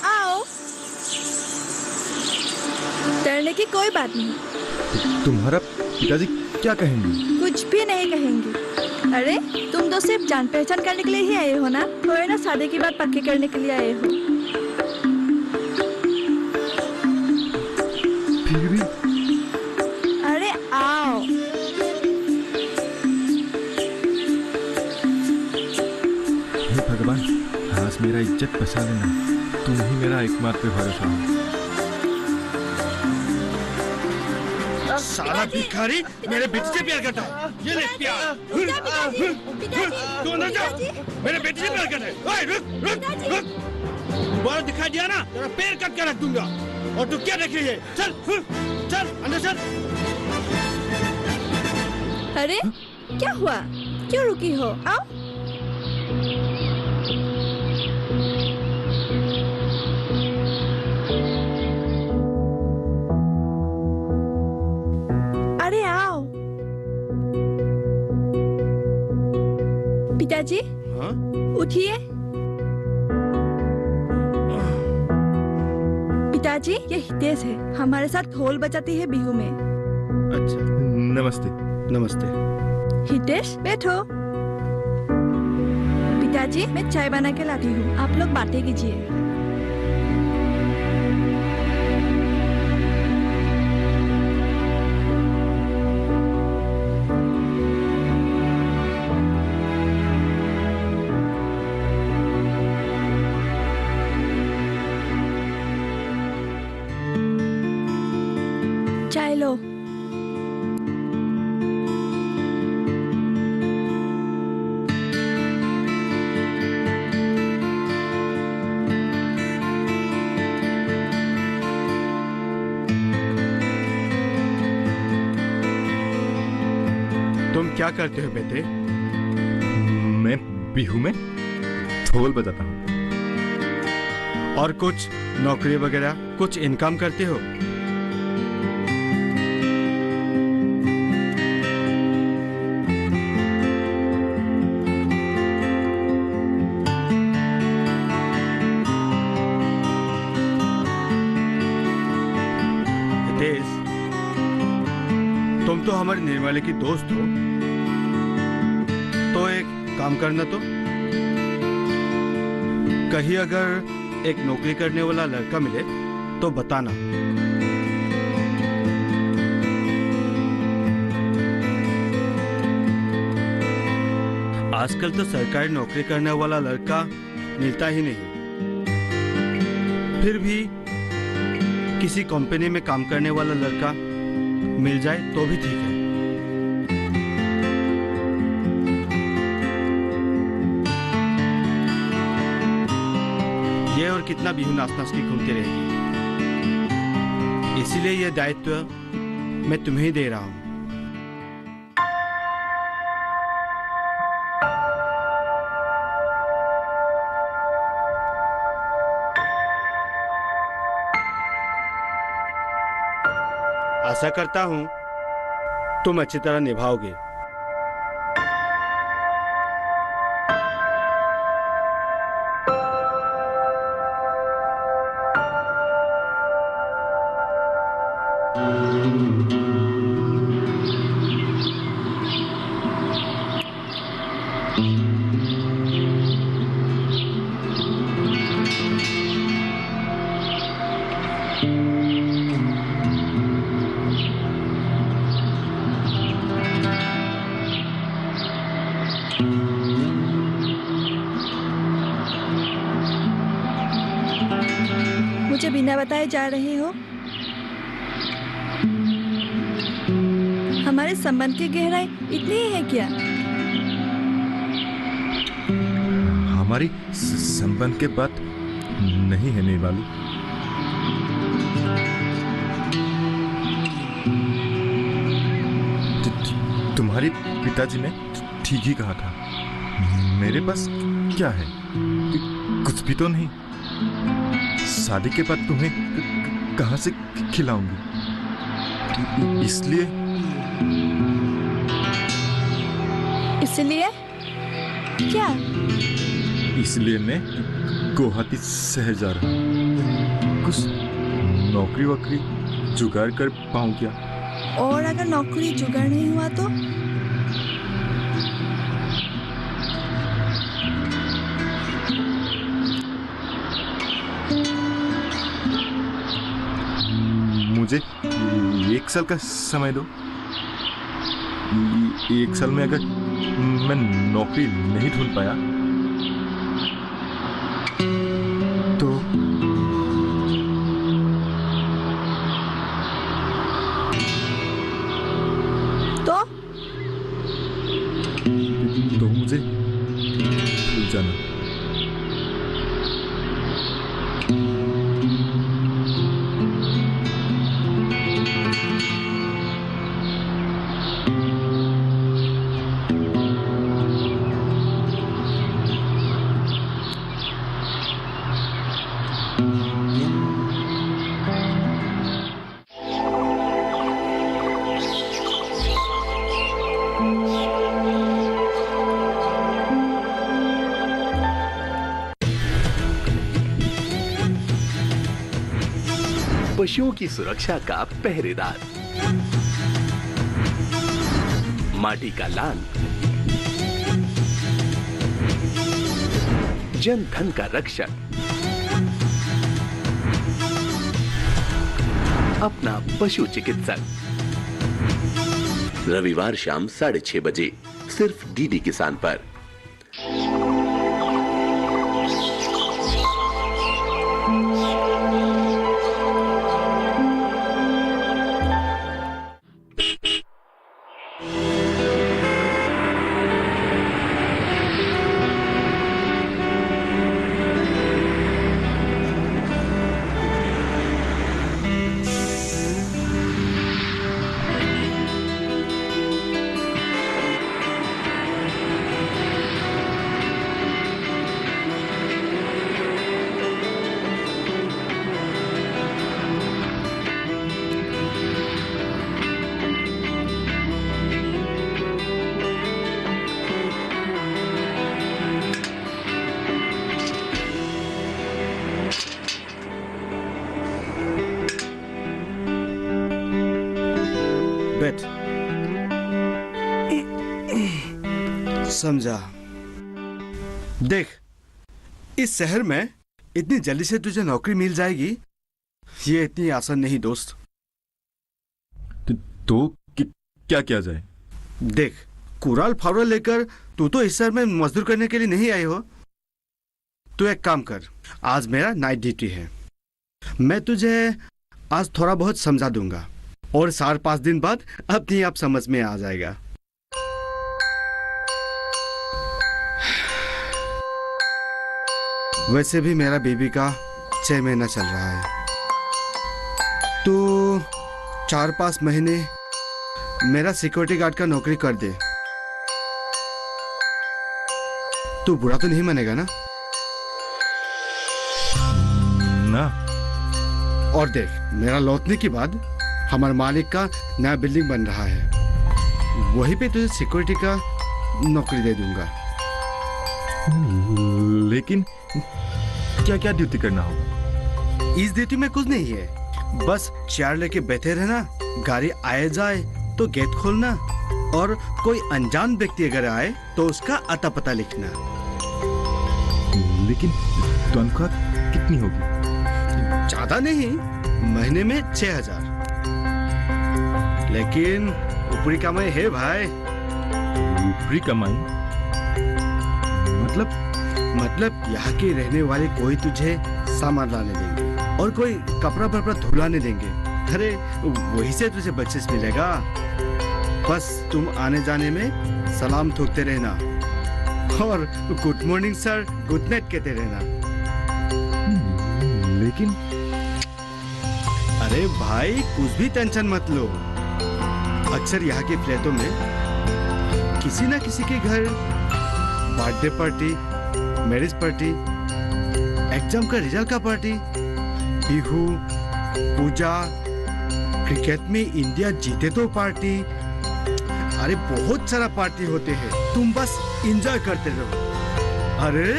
आओ। डरने की कोई बात नहीं। तुम्हारा पिताजी क्या कहेंगे? कुछ भी नहीं कहेंगे। अरे तुम तो सिर्फ जान पहचान करने के लिए ही आए हो ना, थोड़े ना शादी की बात पक्की करने के लिए आए हो। फिर भी अरे आओ। हे भगवान, आज मेरा इज्जत बचा लेना। तुम ही मेरा एकमात्र भरोसा हो। साला भिखारी मेरे बेटे से प्यार करता है। ये ले प्यार। तू अंदर जा। मेरे बेटे से प्यार करता है। ओए रुक रुक रुक। बाहर दिखाई दिया ना, तेरा पैर कट कर रख दूंगा। और तू क्या देख रही है? चल चल अंदर चल। अरे क्या हुआ? क्यों रुकी हो? आओ। अरे आओ। पिताजी उठिए। पिताजी ये हितेश है, हमारे साथ ढोल बजाती है बिहू में। अच्छा नमस्ते। नमस्ते। हितेश बैठो। पिताजी मैं चाय बना के लाती हूँ, आप लोग बातें कीजिए। चाय लो। तुम क्या करते हो बेटे? मैं बिहू में ढोल बजाता हूँ। और कुछ नौकरी वगैरह कुछ इनकम करते हो? हितेश, तुम तो हमारे निर्मले की दोस्त हो, तो एक काम करना तो। कहीं अगर एक नौकरी करने वाला लड़का मिले तो बताना। आजकल तो सरकारी नौकरी करने वाला लड़का मिलता ही नहीं। फिर भी किसी कंपनी में काम करने वाला लड़का मिल जाए तो भी ठीक है। ये और कितना बिहू नाच नाच की घूमती रहेगी। इसीलिए यह दायित्व मैं तुम्हें ही दे रहा हूं। आशा करता हूं तुम अच्छी तरह निभाओगे। मुझे बिना बताए जा रहे हो? हमारे संबंध की गहराई इतनी ही है क्या? हमारी संबंध के बात नहीं है निर्मली। तुम्हारे पिताजी ने ठीक ही कहा था। मेरे पास क्या है? कुछ भी तो नहीं। शादी के बाद तुम्हें कहां से खिलाऊंगी? इसलिए क्या? इसलिए मैं गुवाहाटी शहर जा रहा हूँ। कुछ नौकरी वोकरी जुगाड़ कर पाऊँ क्या? और अगर नौकरी जुगाड़ नहीं हुआ तो? मुझे 1 साल का समय दो। 1 साल में अगर मैं नौकरी नहीं ढूंढ पाया तो मुझे भूल जाना। पशुओं की सुरक्षा का पहरेदार, माटी का लाल, जन धन का रक्षक, अपना पशु चिकित्सक। रविवार शाम 6:30 बजे सिर्फ डीडी किसान पर। समझा। देख, इस शहर में इतनी जल्दी से तुझे नौकरी मिल जाएगी ये इतनी आसान नहीं दोस्त। तो क्या किया जाए? देख, कुराल फावड़ा लेकर तू तो इस शहर में मजदूर करने के लिए नहीं आई हो। तू एक काम कर, आज मेरा नाइट ड्यूटी है, मैं तुझे आज थोड़ा बहुत समझा दूंगा और 4-5 दिन बाद अपने आप समझ में आ जाएगा। वैसे भी मेरा बेबी का 6 महीना चल रहा है, तो 4-5 महीने मेरा सिक्योरिटी गार्ड का नौकरी कर दे। तू बुरा तो नहीं मानेगा ना? ना। और देख, मेरा लौटने के बाद हमारे मालिक का नया बिल्डिंग बन रहा है, वहीं पे तुझे सिक्योरिटी का नौकरी दे दूंगा। लेकिन क्या क्या ड्यूटी करना होगा? इस ड्यूटी में कुछ नहीं है, बस चेयर लेके बैठे रहना, गाड़ी आए जाए तो गेट खोलना और कोई अनजान व्यक्ति अगर आए तो उसका अता पता लिखना। लेकिन तनख्वाह कितनी होगी? ज्यादा नहीं, महीने में 6,000। लेकिन ऊपरी कमाई है भाई। ऊपरी कमाई मतलब यहाँ के रहने वाले कोई तुझे सामान लाने देंगे और कोई कपड़ा बपड़ा धुलाने देंगे। अरे वही से तुझे बख्शिश मिलेगा। बस तुम आने जाने में सलाम ठोकते रहना और good morning sir, good night कहते रहना। लेकिन अरे भाई, कुछ भी टेंशन मत लो। अक्सर यहाँ के फ्लैटों में किसी ना किसी के घर birthday party, marriage party, exam का रिजल्ट का पार्टी, बिहू, पूजा, क्रिकेट में इंडिया जीते तो पार्टी, अरे बहुत सारा पार्टी होते हैं। तुम बस एंजॉय करते रहो। अरे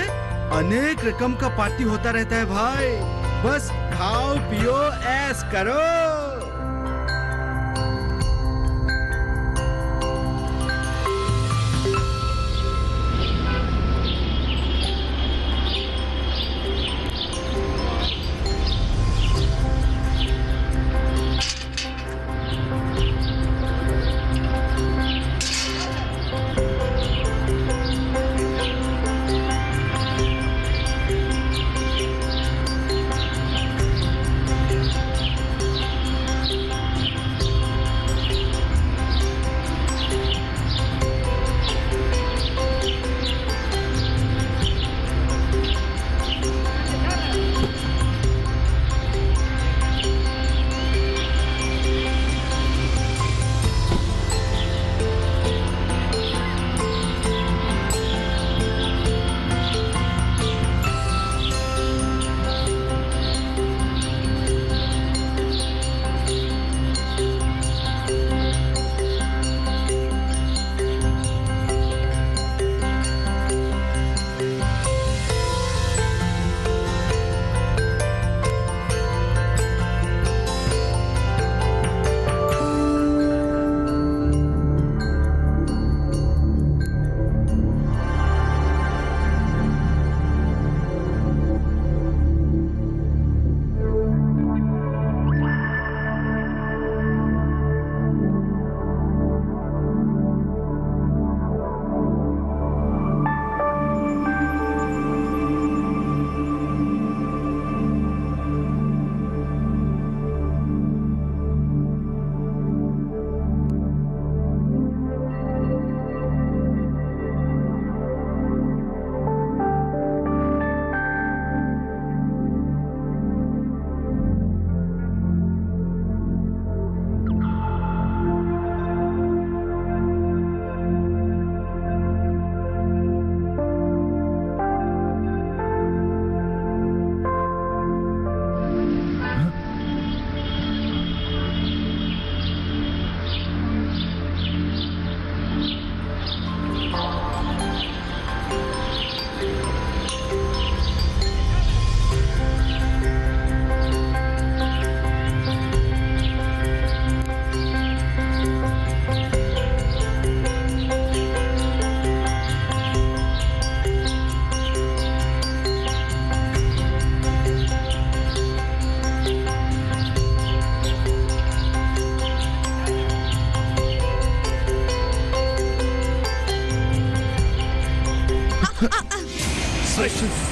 अनेक रकम का पार्टी होता रहता है भाई, बस खाओ पियो ऐश करो।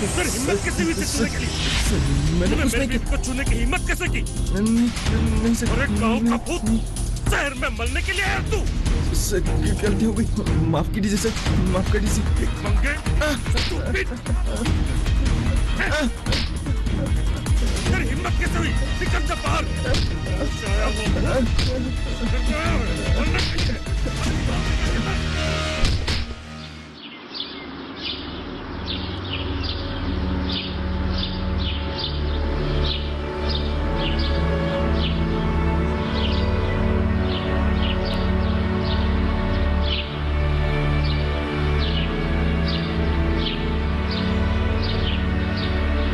सर हिम्मत कैसे हुई छूने के लिए? मैंने मेरी बीवी को छूने की हिम्मत कैसे की? नहीं सर। अरे गाँव का भूत शहर में मरने के लिए आया तू? सर गलती हो गई, माफ कीजिए सर, माफ कर दीजिए। मंगे सर हिम्मत कैसे हुई? निकल जा बाहर।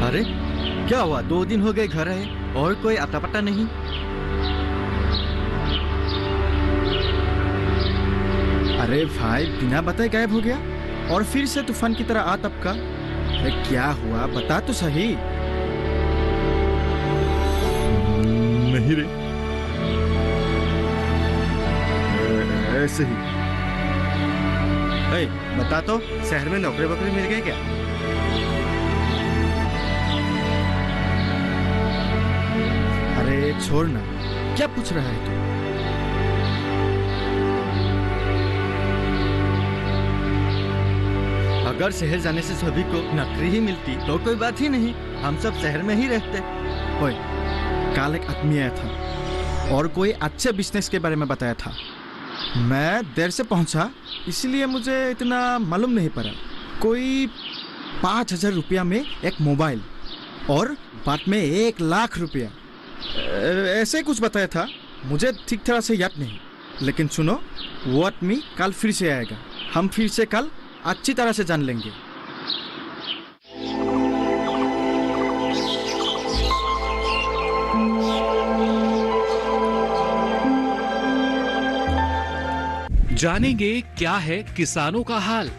अरे क्या हुआ? 2 दिन हो गए घर आए और कोई अता पता नहीं। अरे भाई बिना बताए गायब हो गया और फिर से तूफान की तरह आ तबका। अरे क्या हुआ बता तो सही। नहीं रे, ऐसे ही। बता तो, शहर में नौकरी वोकरी मिल गई क्या? अरे छोड़ ना, क्या पूछ रहा है तू? अगर शहर जाने से सभी को नौकरी ही मिलती तो कोई बात ही नहीं, हम सब शहर में ही रहते। ओए, कल एक आदमी आया था और कोई अच्छे बिजनेस के बारे में बताया था। मैं देर से पहुंचा इसलिए मुझे इतना मालूम नहीं पड़ा। कोई 5,000 रुपया में एक मोबाइल और बाद में 1 लाख रुपया, ऐसे कुछ बताया था। मुझे ठीक तरह से याद नहीं, लेकिन सुनो, वो आदमी कल फिर से आएगा। हम फिर से कल अच्छी तरह से जान लेंगे। जानेंगे क्या है किसानों का हाल।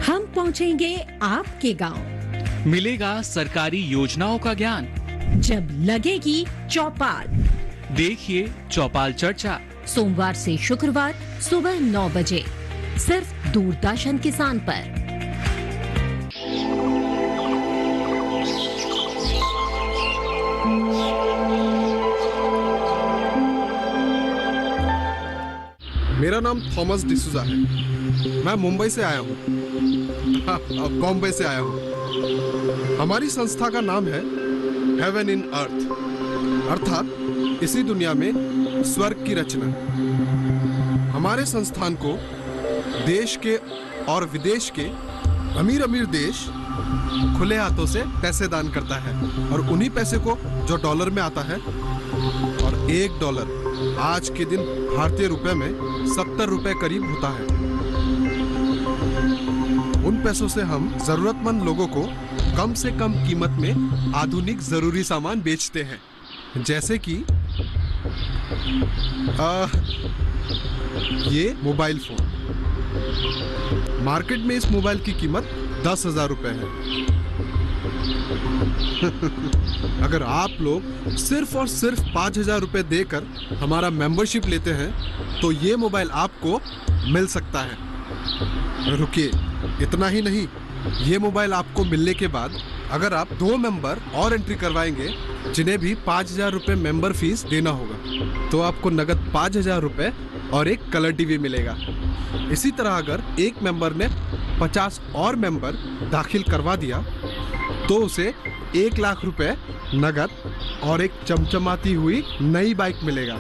हम पहुंचेंगे आपके गांव। मिलेगा सरकारी योजनाओं का ज्ञान। जब लगेगी चौपाल, देखिए चौपाल चर्चा सोमवार से शुक्रवार सुबह 9 बजे सिर्फ दूरदर्शन किसान पर। मेरा नाम थॉमस डिसूजा है। मैं मुंबई से आया हूँ, बॉम्बे से आया हूँ। हमारी संस्था का नाम है हेवन इन अर्थ, अर्थात इसी दुनिया में स्वर्ग की रचना। हमारे संस्थान को देश के और विदेश के अमीर अमीर देश खुले हाथों से पैसे दान करता है, और उन्हीं पैसे को जो डॉलर में आता है, और $1 आज के दिन भारतीय रुपए में 70 रुपए करीब होता है। उन पैसों से हम जरूरतमंद लोगों को कम से कम कीमत में आधुनिक जरूरी सामान बेचते हैं, जैसे कि ये मोबाइल फोन। मार्केट में इस मोबाइल की कीमत 10,000 रुपए है। अगर आप लोग सिर्फ और सिर्फ 5,000 रुपए देकर हमारा मेंबरशिप लेते हैं तो ये मोबाइल आपको मिल सकता है। रुकिए, इतना ही नहीं, ये मोबाइल आपको मिलने के बाद अगर आप 2 मेंबर और एंट्री करवाएंगे जिन्हें भी 5,000 रुपए मेंबर फीस देना होगा, तो आपको नगद 5,000 रुपए और एक कलर टीवी मिलेगा। इसी तरह अगर एक मेंबर ने 50 और मेंबर दाखिल करवा दिया तो उसे 1 लाख रुपए नगद और एक चमचमाती हुई नई बाइक मिलेगा।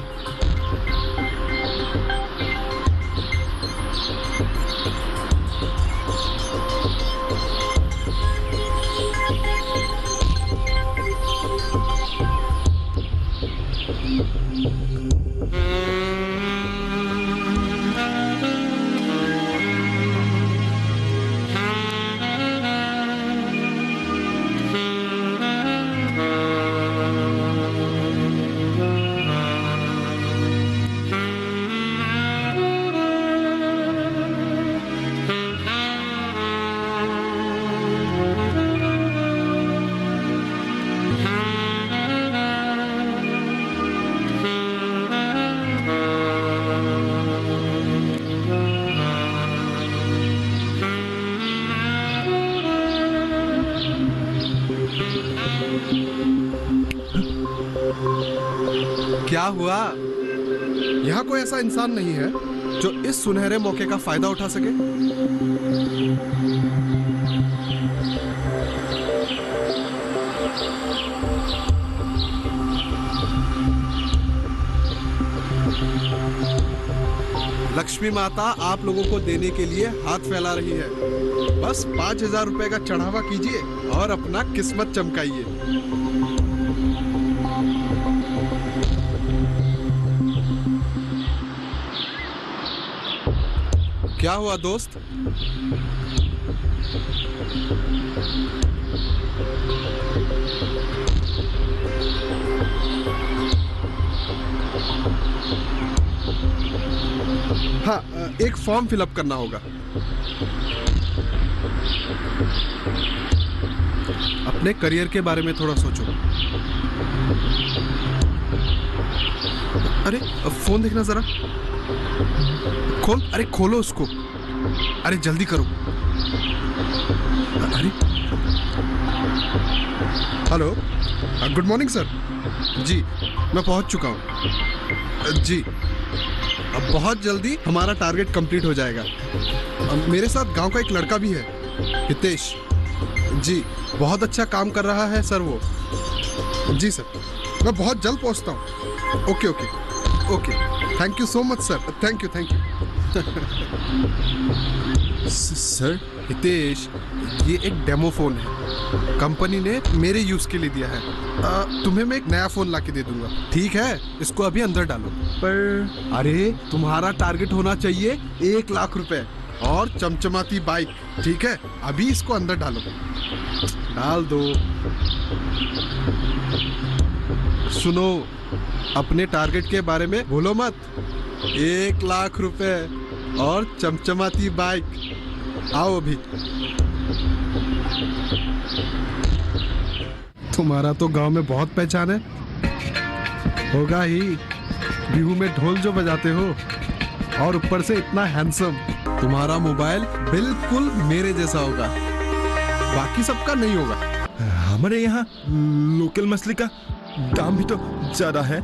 क्या हुआ? यहाँ कोई ऐसा इंसान नहीं है जो इस सुनहरे मौके का फायदा उठा सके? लक्ष्मी माता आप लोगों को देने के लिए हाथ फैला रही है। बस 5,000 रुपए का चढ़ावा कीजिए और अपना किस्मत चमकाइए। क्या हुआ दोस्त? हाँ, एक फॉर्म फिलअप करना होगा। अपने करियर के बारे में थोड़ा सोचो। अरे फोन देखना जरा। अरे खोलो उसको। अरे जल्दी करो। अरे हेलो, गुड मॉर्निंग सर। जी मैं पहुंच चुका हूं। जी अब बहुत जल्दी हमारा टारगेट कंप्लीट हो जाएगा। मेरे साथ गांव का एक लड़का भी है, हितेश जी, बहुत अच्छा काम कर रहा है सर वो। जी सर, मैं बहुत जल्द पहुंचता हूं। Okay okay okay, thank you so much sir. Thank you thank you. Sir, Hitesh, ये एक डेमो फोन है, कंपनी ने मेरे यूज के लिए दिया है। तुम्हें मैं एक नया फोन लाके दे दूंगा, ठीक है? इसको अभी अंदर डालो। पर अरे तुम्हारा टारगेट होना चाहिए 1 लाख रुपए और चमचमाती बाइक, ठीक है? अभी इसको अंदर डालो। डाल दो। सुनो, अपने टारगेट के बारे में भूलो मत। 1 लाख रुपए और चमचमाती बाइक। आओ अभी। तुम्हारा तो गांव में बहुत पहचान है, होगा ही। बिहू में ढोल जो बजाते हो और ऊपर से इतना हैंडसम। तुम्हारा मोबाइल बिल्कुल मेरे जैसा होगा, बाकी सबका नहीं होगा। हमारे यहाँ लोकल मछली का दाम भी तो ज्यादा है।